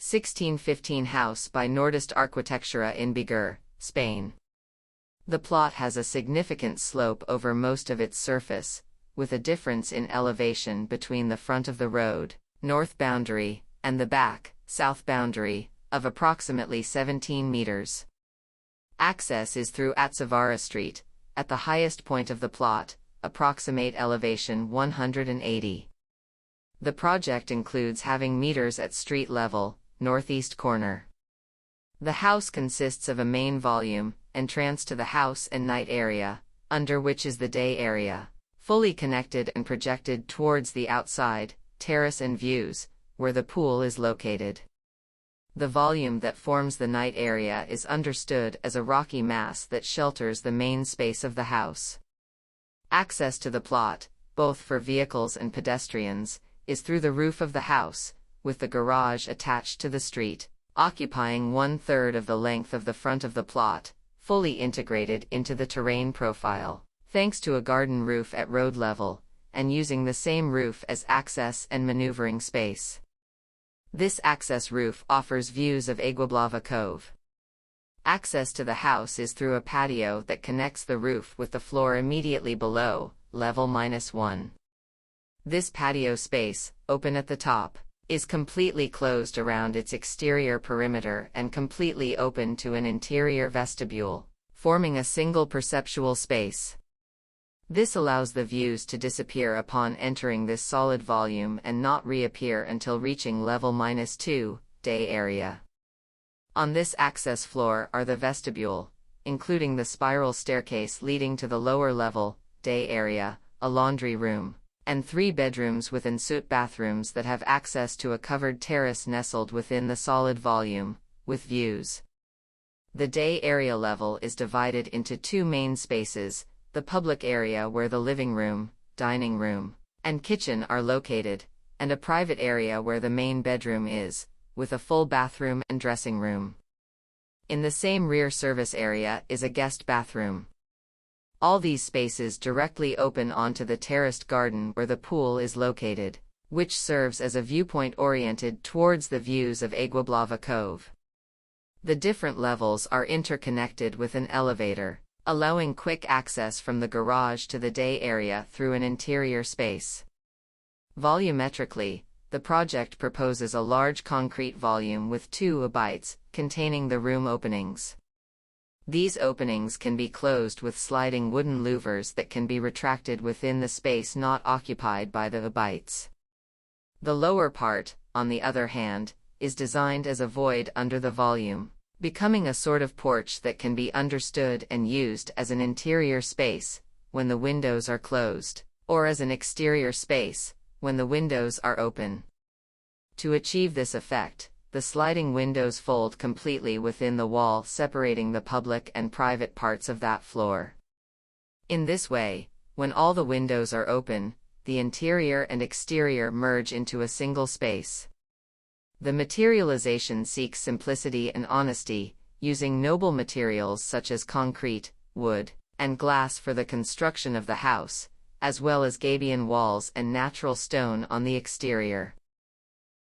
1615 house by Nordest Arquitectura in BEGUR, Spain. The plot has a significant slope over most of its surface, with a difference in elevation between the front of the road, north boundary, and the back, south boundary, of approximately 17 meters. Access is through Atzavara Street, at the highest point of the plot, approximate elevation 180. The project includes having meters at street level, northeast corner. The house consists of a main volume, entrance to the house and night area, under which is the day area, fully connected and projected towards the outside, terrace and views, where the pool is located. The volume that forms the night area is understood as a rocky mass that shelters the main space of the house. Access to the plot, both for vehicles and pedestrians, is through the roof of the house, with the garage attached to the street, occupying 1/3 of the length of the front of the plot, fully integrated into the terrain profile, thanks to a garden roof at road level, and using the same roof as access and maneuvering space. This access roof offers views of Aiguablava Cove. Access to the house is through a patio that connects the roof with the floor immediately below, level -1. This patio space, open at the top, is completely closed around its exterior perimeter and completely open to an interior vestibule, forming a single perceptual space. This allows the views to disappear upon entering this solid volume and not reappear until reaching level -2, day area. On this access floor are the vestibule, including the spiral staircase leading to the lower level, day area, a laundry room, and 3 bedrooms with ensuite bathrooms that have access to a covered terrace nestled within the solid volume, with views. The day area level is divided into 2 main spaces, the public area where the living room, dining room, and kitchen are located, and a private area where the main bedroom is, with a full bathroom and dressing room. In the same rear service area is a guest bathroom. All these spaces directly open onto the terraced garden where the pool is located, which serves as a viewpoint oriented towards the views of Aiguablava Cove. The different levels are interconnected with an elevator, allowing quick access from the garage to the day area through an interior space. Volumetrically, the project proposes a large concrete volume with 2 abites, containing the room openings. These openings can be closed with sliding wooden louvers that can be retracted within the space not occupied by the abites. The lower part, on the other hand, is designed as a void under the volume, becoming a sort of porch that can be understood and used as an interior space, when the windows are closed, or as an exterior space, when the windows are open. To achieve this effect, the sliding windows fold completely within the wall separating the public and private parts of that floor. In this way, when all the windows are open, the interior and exterior merge into a single space. The materialization seeks simplicity and honesty, using noble materials such as concrete, wood, and glass for the construction of the house, as well as gabion walls and natural stone on the exterior.